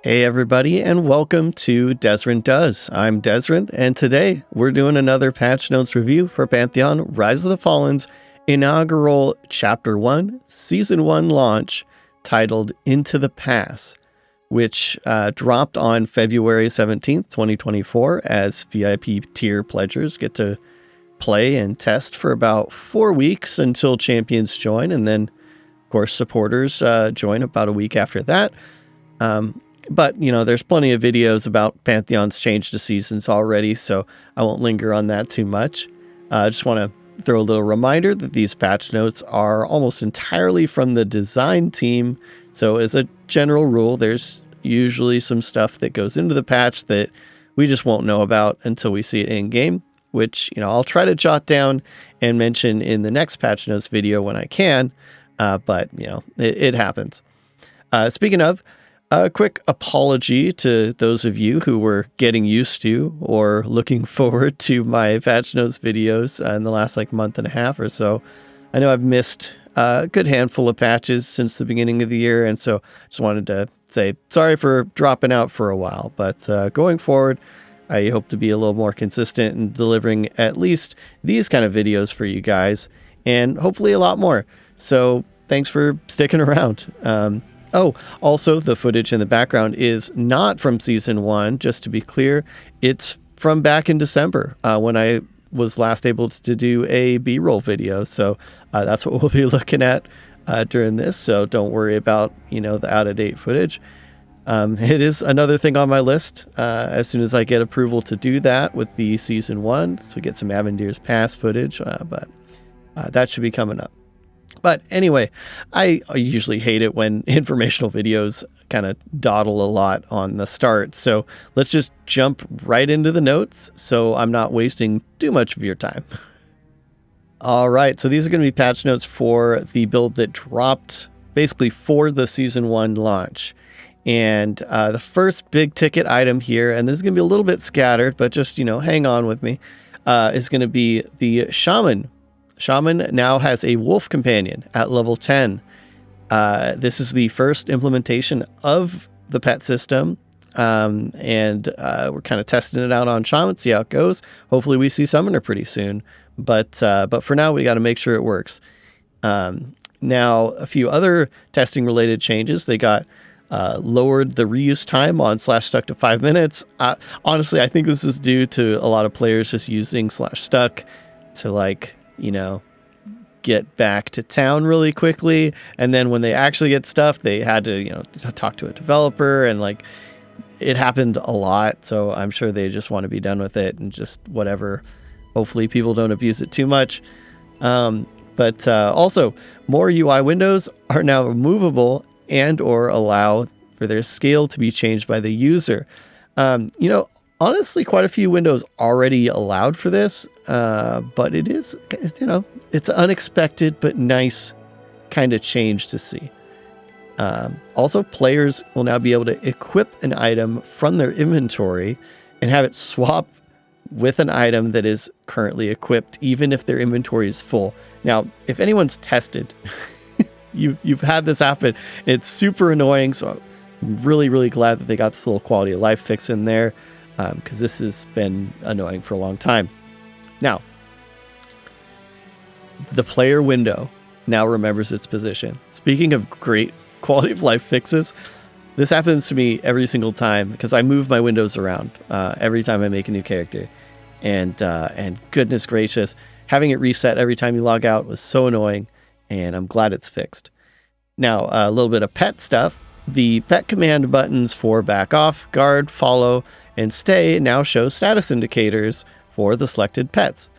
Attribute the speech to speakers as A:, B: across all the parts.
A: Hey everybody, and welcome to Desrin Does. I'm Desrin, and today we're doing another patch notes review for Pantheon Rise of the Fallen's inaugural Chapter 1, Season 1 launch titled Into the Pass, which dropped on February 17th, 2024, as VIP tier pledgers get to play and test for about 4 weeks until champions join, and then, of course, supporters join about a week after that. But, you know, there's plenty of videos about Pantheon's change to seasons already, so I won't linger on that too much. I just want to throw a little reminder that these patch notes are almost entirely from the design team. So as a general rule, there's usually some stuff that goes into the patch that we just won't know about until we see it in game, which, you know, I'll try to jot down and mention in the next patch notes video when I can. But, you know, it happens. Speaking of, a quick apology to those of you who were getting used to or looking forward to my patch notes videos in the last month and a half or so. I know I've missed a good handful of patches since the beginning of the year, and so just wanted to say sorry for dropping out for a while. But going forward, I hope to be a little more consistent in delivering at least these kind of videos for you guys, and hopefully a lot more. So thanks for sticking around. Oh, also, the footage in the background is not from Season 1, just to be clear. It's from back in December, when I was last able to do a B-roll video. So that's what we'll be looking at during this. So don't worry about, you know, the out-of-date footage. It is another thing on my list as soon as I get approval to do that with the Season 1. So get some Avendyr's Pass footage, but that should be coming up. But anyway, I usually hate it when informational videos kind of dawdle a lot on the start. So let's just jump right into the notes so I'm not wasting too much of your time. All right, so these are going to be patch notes for the build that dropped basically for the Season 1 launch. And the first big ticket item here, and this is going to be a little bit scattered, but just, you know, hang on with me, is going to be the Shaman. Shaman now has a wolf companion at level 10. This is the first implementation of the pet system, and we're kind of testing it out on Shaman, see how it goes. Hopefully we see Summoner pretty soon, but for now we got to make sure it works. Now, a few other testing related changes. They got lowered the reuse time on /stuck to 5 minutes. Honestly, I think this is due to a lot of players just using /stuck to, you know, get back to town really quickly. And then when they actually get stuff, they had to, you know, talk to a developer, and it happened a lot. So I'm sure they just want to be done with it and just whatever. Hopefully people don't abuse it too much. But also more UI windows are now removable and or allow for their scale to be changed by the user. You know, honestly, quite a few windows already allowed for this, but it is, you know, it's unexpected but nice kind of change to see. Also, players will now be able to equip an item from their inventory and have it swap with an item that is currently equipped, even if their inventory is full. Now, if anyone's tested, you've had this happen. It's super annoying, so I'm really, really glad that they got this little quality of life fix in there. Because this has been annoying for a long time. Now, the player window now remembers its position. Speaking of great quality of life fixes, this happens to me every single time because I move my windows around every time I make a new character. And goodness gracious, having it reset every time you log out was so annoying, and I'm glad it's fixed. Now, a little bit of pet stuff. The pet command buttons for back off, guard, follow, and stay now show status indicators for the selected pets.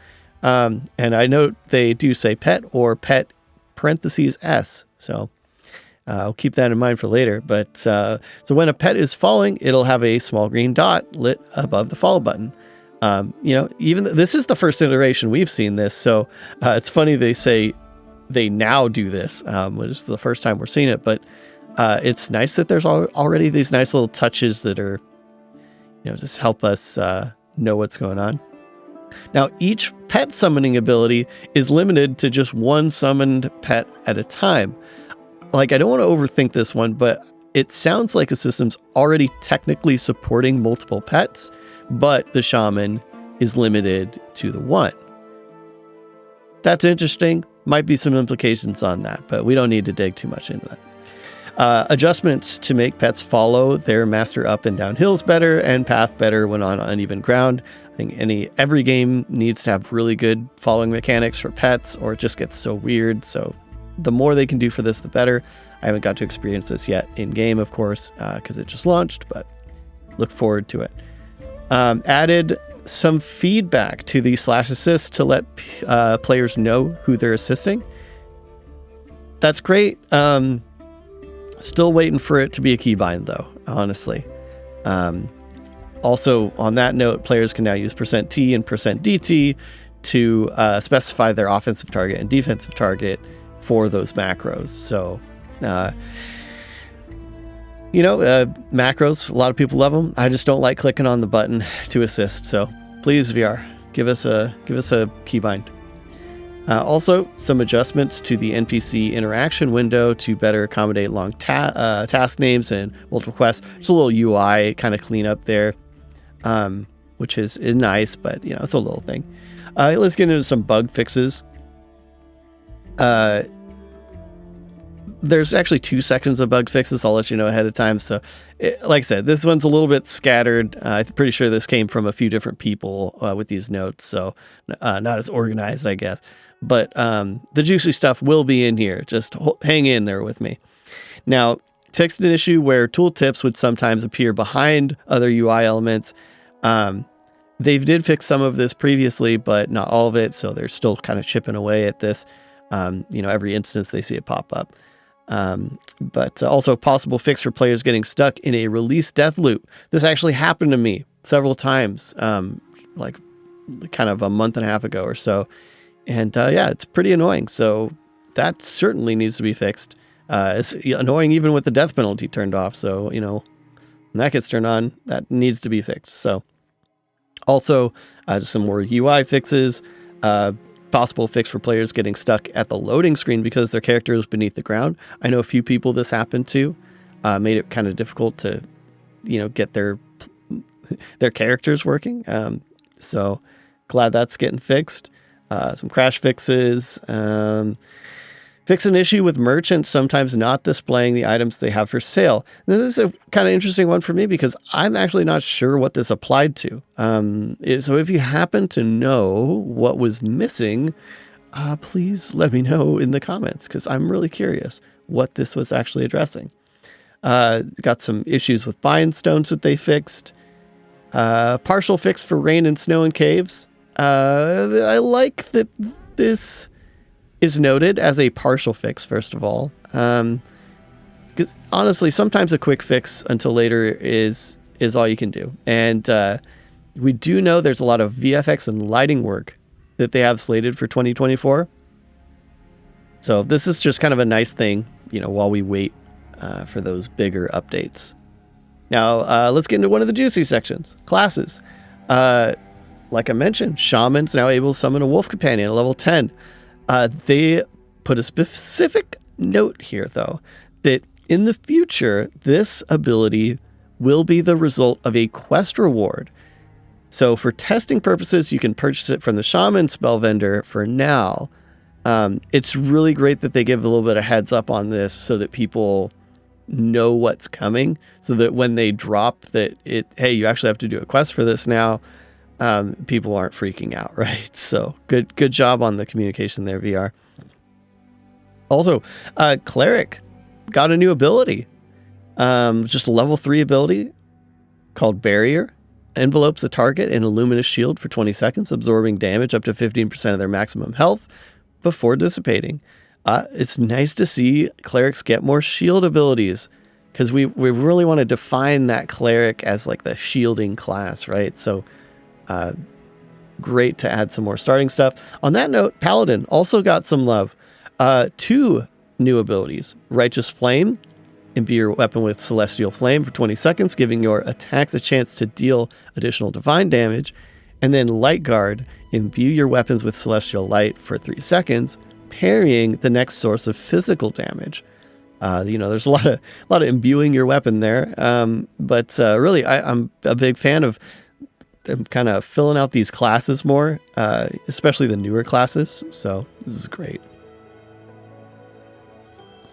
A: And I note they do say pet or pet parentheses S. So I'll keep that in mind for later. But so when a pet is falling, it'll have a small green dot lit above the follow button. You know, even this is the first iteration we've seen this. So it's funny they say they now do this, which is the first time we're seeing it. But it's nice that there's already these nice little touches that are, you know, just help us know what's going on. Now, each pet summoning ability is limited to just one summoned pet at a time. Like, I don't want to overthink this one, but it sounds like a system's already technically supporting multiple pets, but the Shaman is limited to the one. That's interesting. Might be some implications on that, but we don't need to dig too much into that. Adjustments to make pets follow their master up and down hills better and path better when on uneven ground. I think every game needs to have really good following mechanics for pets, or it just gets so weird. So the more they can do for this, the better. I haven't got to experience this yet in game, of course, because it just launched, but look forward to it. Added some feedback to the /assist to let players know who they're assisting. That's great. Still waiting for it to be a keybind, though, honestly. Also, on that note, players can now use %T and %DT to specify their offensive target and defensive target for those macros. So, macros, a lot of people love them. I just don't like clicking on the button to assist. So please, VR, give us a keybind. Also, some adjustments to the NPC interaction window to better accommodate long task names and multiple quests. Just a little UI kind of cleanup there, which is nice, but it's a little thing. Let's get into some bug fixes. There's actually 2 sections of bug fixes. I'll let you know ahead of time. So, like I said, this one's a little bit scattered. I'm pretty sure this came from a few different people with these notes, so not as organized, I guess. But the juicy stuff will be in here. Just hang in there with me. Now, fixed an issue where tooltips would sometimes appear behind other UI elements. They did fix some of this previously, but not all of it, so they're still kind of chipping away at this. Every instance they see it pop up. But also possible fix for players getting stuck in a release death loop. This actually happened to me several times, like kind of a month and a half ago or so. And it's pretty annoying. So that certainly needs to be fixed. It's annoying even with the death penalty turned off. So, when that gets turned on, that needs to be fixed. So also just some more UI fixes. Possible fix for players getting stuck at the loading screen because their character is beneath the ground. I know a few people this happened to. Made it kind of difficult to, get their characters working. So glad that's getting fixed. Some crash fixes. Fix an issue with merchants sometimes not displaying the items they have for sale. Now, this is a kind of interesting one for me because I'm actually not sure what this applied to. So if you happen to know what was missing, please let me know in the comments because I'm really curious what this was actually addressing. Got some issues with bind stones that they fixed. Partial fix for rain and snow in caves. I like that this is noted as a partial fix, first of all. Because honestly, sometimes a quick fix until later is all you can do. And we do know there's a lot of VFX and lighting work that they have slated for 2024. So this is just kind of a nice thing, while we wait for those bigger updates. Now, let's get into one of the juicy sections, classes. Like I mentioned, Shaman's now able to summon a wolf companion at level 10. They put a specific note here, though, that in the future, this ability will be the result of a quest reward. So for testing purposes, you can purchase it from the Shaman spell vendor for now. It's really great that they give a little bit of heads up on this so that people know what's coming, so that when they drop that hey, you actually have to do a quest for this now. People aren't freaking out, right? So good job on the communication there, VR. Also, Cleric got a new ability. Just a level 3 ability called Barrier. Envelopes a target in a luminous shield for 20 seconds, absorbing damage up to 15% of their maximum health before dissipating. It's nice to see clerics get more shield abilities because we really want to define that cleric as like the shielding class, right? So great to add some more starting stuff. On that note, Paladin also got some love. 2 new abilities. Righteous Flame. Imbue your weapon with Celestial Flame for 20 seconds, giving your attack the chance to deal additional divine damage. And then Light Guard. Imbue your weapons with Celestial Light for 3 seconds, parrying the next source of physical damage. There's a lot of imbuing your weapon there. But really, I'm a big fan of them kind of filling out these classes more, especially the newer classes. So this is great.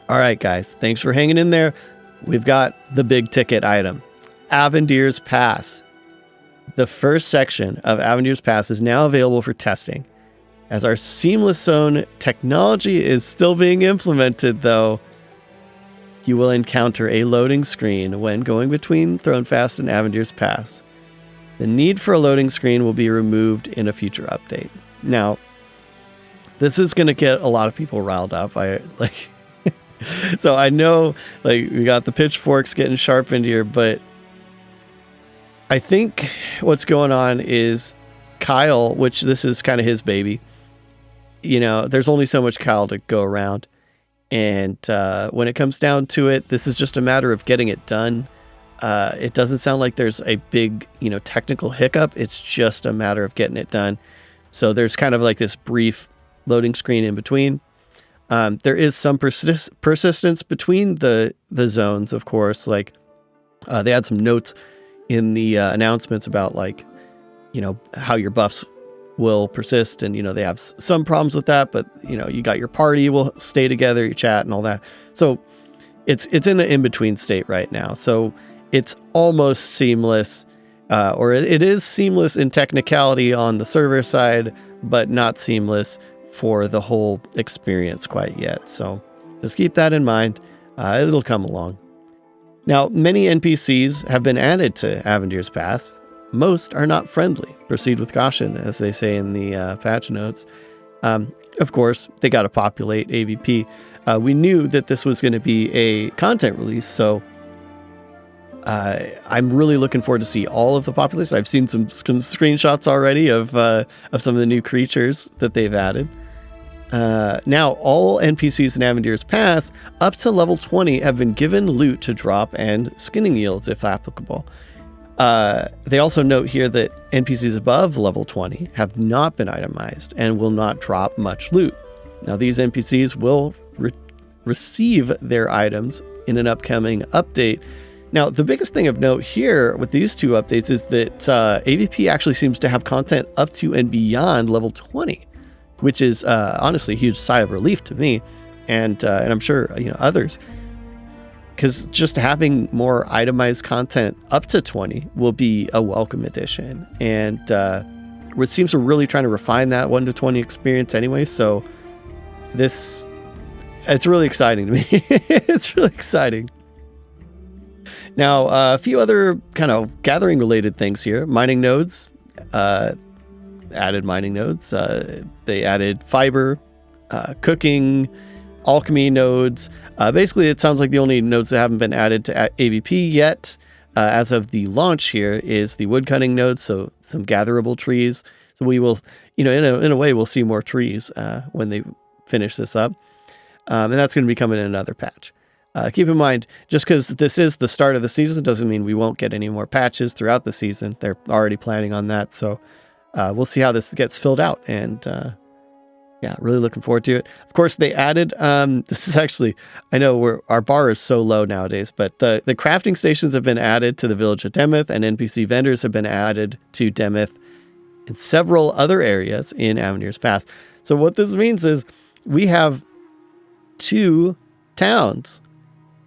A: All right, guys, thanks for hanging in there. We've got the big ticket item, Avendyr's Pass. The first section of Avendyr's Pass is now available for testing. As our seamless zone technology is still being implemented, though, you will encounter a loading screen when going between Thronefast and Avendyr's Pass. The need for a loading screen will be removed in a future update. Now, this is going to get a lot of people riled up. So I know, we got the pitchforks getting sharpened here, but I think what's going on is Kyle, which this is kind of his baby. There's only so much Kyle to go around. And when it comes down to it, this is just a matter of getting it done. It doesn't sound like there's a big, technical hiccup. It's just a matter of getting it done. So there's kind of like this brief loading screen in between. There is some persistence between the zones, of course. They had some notes in the announcements about how your buffs will persist, and they have some problems with that, but you got your party will stay together, your chat and all that. So it's in an in-between state right now. So it's almost seamless, or it is seamless in technicality on the server side, but not seamless for the whole experience quite yet. So just keep that in mind. It'll come along. Now, many NPCs have been added to Avendyr's Pass. Most are not friendly. Proceed with caution, as they say in the patch notes. Of course, they got to populate AVP. We knew that this was going to be a content release, so I'm really looking forward to see all of the populace. I've seen some screenshots already of some of the new creatures that they've added. Now, all NPCs in Avendyr's Pass up to level 20 have been given loot to drop and skinning yields if applicable. They also note here that NPCs above level 20 have not been itemized and will not drop much loot. Now, these NPCs will receive their items in an upcoming update. Now, the biggest thing of note here with these two updates is that AVP actually seems to have content up to and beyond level 20, which is honestly a huge sigh of relief to me, and I'm sure others. Because just having more itemized content up to 20 will be a welcome addition. And it seems we're really trying to refine that 1 to 20 experience anyway. So it's really exciting to me. It's really exciting. Now, a few other kind of gathering related things here. Mining nodes, added mining nodes. They added fiber, cooking, alchemy nodes. Basically, it sounds like the only nodes that haven't been added to AVP yet, as of the launch here, is the woodcutting nodes, so some gatherable trees. So we will, in a way, we'll see more trees when they finish this up. And that's going to be coming in another patch. Keep in mind, just because this is the start of the season doesn't mean we won't get any more patches throughout the season. They're already planning on that. So we'll see how this gets filled out, and yeah, really looking forward to it. Of course, they added, this is actually, I know our bar is so low nowadays, but the crafting stations have been added to the village of Demeth, and NPC vendors have been added to Demeth in several other areas in Avendyr's Pass. So what this means is we have 2 towns,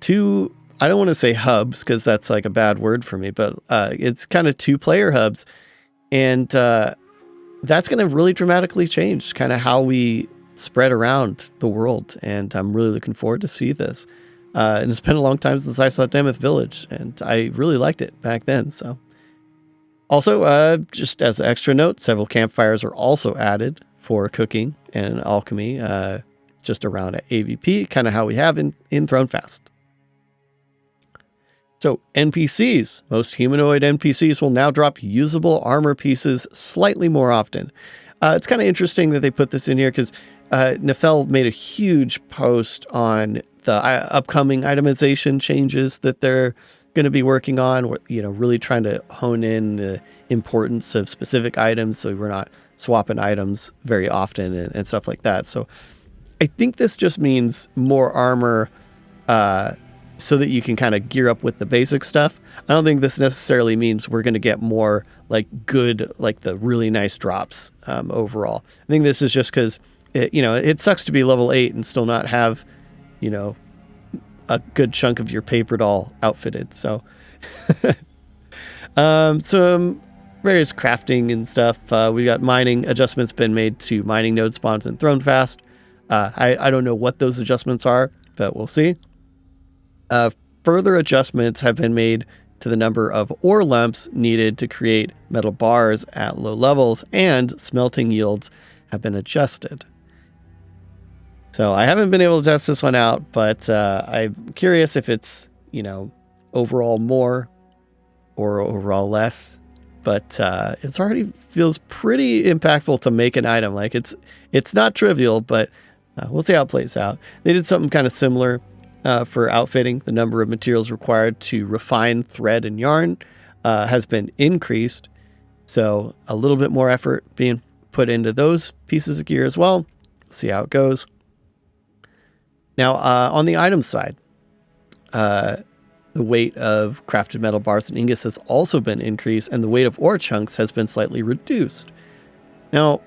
A: 2, I don't want to say hubs because that's like a bad word for me, but it's kind of 2 player hubs. And that's going to really dramatically change kind of how we spread around the world. And I'm really looking forward to see this. And it's been a long time since I saw Demeth Village, and I really liked it back then. So also, just as an extra note, several campfires are also added for cooking and alchemy, just around at AVP, kind of how we have in Thronefast. So NPCs, most humanoid NPCs will now drop usable armor pieces slightly more often. It's kind of interesting that they put this in here because Nefel made a huge post on the upcoming itemization changes that they're going to be working on, really trying to hone in the importance of specific items so we're not swapping items very often and stuff like that. So I think this just means more armor so that you can kind of gear up with the basic stuff. I don't think this necessarily means we're going to get more like good, like the really nice drops overall. I think this is just because, it sucks to be level 8 and still not have, a good chunk of your paper doll outfitted. So some various crafting and stuff. We got mining adjustments been made to mining node spawns and thrown fast. I don't know what those adjustments are, but we'll see. Further adjustments have been made to the number of ore lumps needed to create metal bars at low levels, and smelting yields have been adjusted. So I haven't been able to test this one out, but I'm curious if it's, overall more or overall less. But it's already feels pretty impactful to make an item. Like it's not trivial, but we'll see how it plays out. They did something kind of similar for outfitting. The number of materials required to refine thread and yarn has been increased. So a little bit more effort being put into those pieces of gear as well. See how it goes. Now, on the item side, the weight of crafted metal bars and ingots has also been increased, and the weight of ore chunks has been slightly reduced. Now,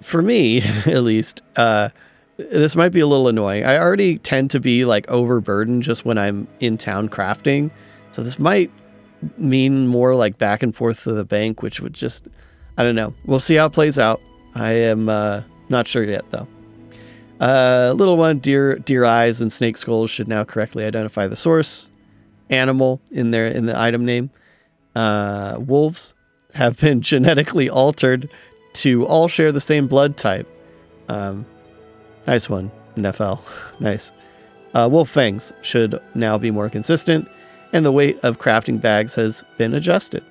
A: for me, at least, this might be a little annoying. I already tend to be like overburdened just when I'm in town crafting. So this might mean more like back and forth to the bank, which would just, I don't know. We'll see how it plays out. I am not sure yet, though. Little one, deer eyes and snake skulls should now correctly identify the source animal in the item name. Wolves have been genetically altered to all share the same blood type. Nice one, NFL. Nice. Wolf fangs should now be more consistent, and the weight of crafting bags has been adjusted.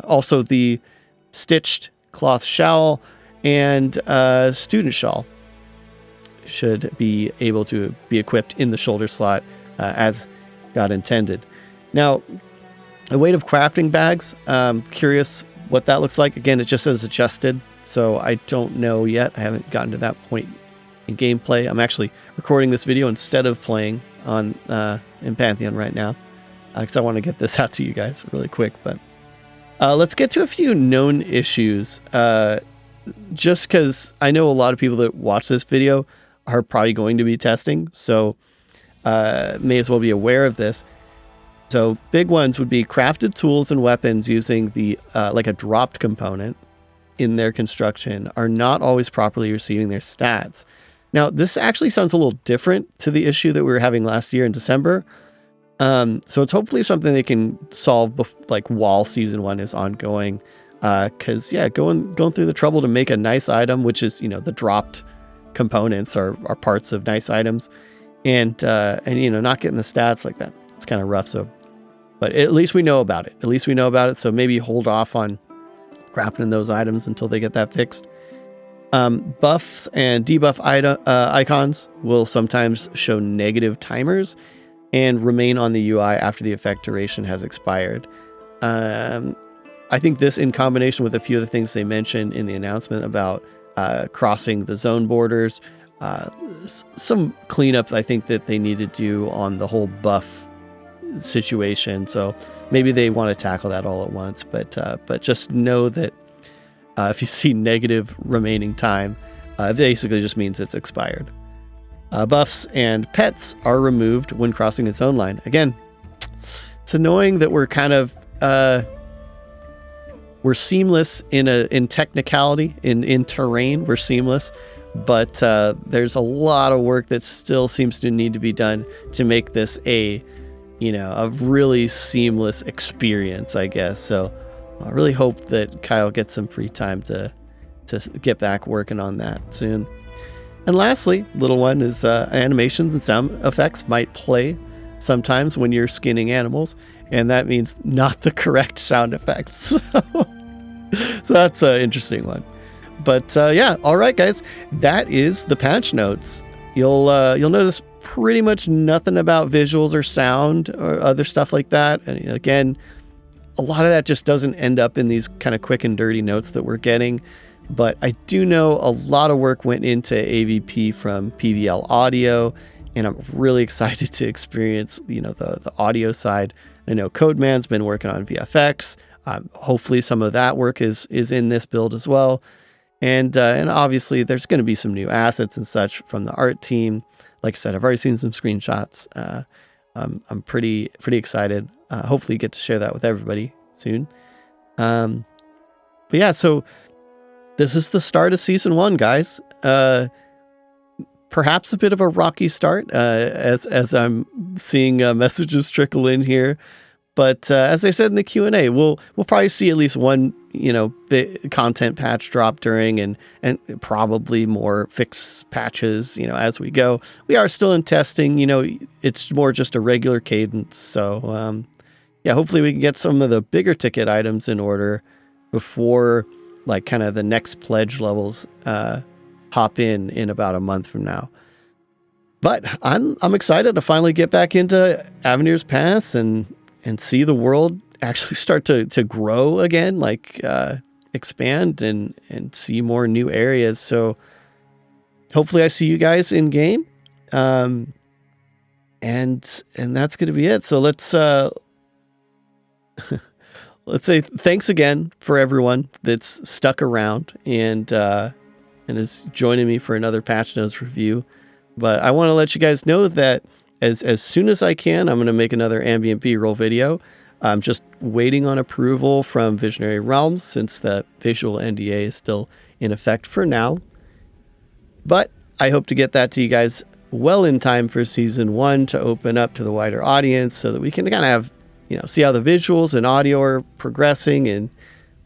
A: Also, the stitched cloth shawl and student shawl should be able to be equipped in the shoulder slot as God intended. Now, the weight of crafting bags, curious what that looks like. Again, it just says adjusted, so I don't know yet. I haven't gotten to that point in gameplay. I'm actually recording this video instead of playing on in Pantheon right now because I want to get this out to you guys really quick. But let's get to a few known issues. Just because I know a lot of people that watch this video are probably going to be testing, so may as well be aware of this. So big ones would be crafted tools and weapons using the like a dropped component in their construction are not always properly receiving their stats. Now, this actually sounds a little different to the issue that we were having last year in December. So it's hopefully something they can solve like while season 1 is ongoing. Because going through the trouble to make a nice item, which is the dropped components are parts of nice items, and not getting the stats like that, it's kind of rough. So, but at least we know about it. So maybe hold off on crafting those items until they get that fixed. Buffs and debuff icons will sometimes show negative timers and remain on the UI after the effect duration has expired. I think this, in combination with a few of the things they mentioned in the announcement about crossing the zone borders, some cleanup I think that they need to do on the whole buff situation. So maybe they want to tackle that all at once. But just know that if you see negative remaining time, it basically just means it's expired. Buffs and pets are removed when crossing its own line. Again, it's annoying that we're kind of we're seamless in technicality, in terrain. We're seamless, but there's a lot of work that still seems to need to be done to make this a really seamless experience, I guess. So I really hope that Kyle gets some free time to get back working on that soon. And lastly, little one is animations and sound effects might play sometimes when you're skinning animals, and that means not the correct sound effects. So that's an interesting one. But all right, guys, that is the patch notes. You'll notice pretty much nothing about visuals or sound or other stuff like that. And again, a lot of that just doesn't end up in these kind of quick and dirty notes that we're getting. But I do know a lot of work went into AVP from PVL Audio and I'm really excited to experience, the audio side. I know Codeman's been working on VFX. Hopefully some of that work is in this build as well. And obviously there's going to be some new assets and such from the art team. Like I said, I've already seen some screenshots. I'm pretty excited. Hopefully get to share that with everybody soon. But yeah, so this is the start of season 1, guys. Perhaps a bit of a rocky start, as I'm seeing messages trickle in here. But as I said in the Q&A, we'll probably see at least one, bit content patch drop during, and probably more fix patches, as we go. We are still in testing. It's more just a regular cadence. So yeah, hopefully we can get some of the bigger ticket items in order before like kind of the next pledge levels hop in about a month from now. But I'm excited to finally get back into Avendyr's Pass and see the world actually start to grow again, like expand and see more new areas. So hopefully I see you guys in game. And that's going to be it. So let's let's say thanks again for everyone that's stuck around and is joining me for another patch notes review. But I want to let you guys know that as soon as I can, I'm going to make another ambient B-roll video. I'm just waiting on approval from Visionary Realms since the visual NDA is still in effect for now. But I hope to get that to you guys well in time for season 1 to open up to the wider audience so that we can kind of have, see how the visuals and audio are progressing. And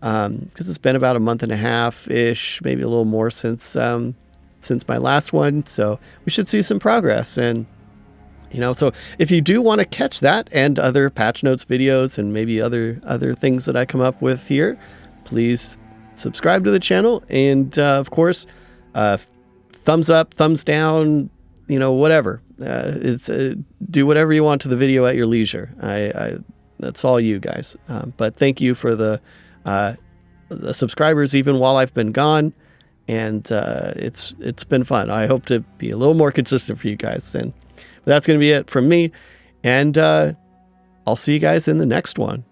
A: because it's been about a month and a half-ish, maybe a little more since my last one. So we should see some progress. And so if you do want to catch that and other patch notes videos and maybe other things that I come up with here, please subscribe to the channel. And of course, thumbs up, thumbs down, whatever. Do whatever you want to the video at your leisure. That's all you guys. But thank you for the subscribers even while I've been gone. And it's been fun. I hope to be a little more consistent for you guys then. But that's going to be it from me. And I'll see you guys in the next one.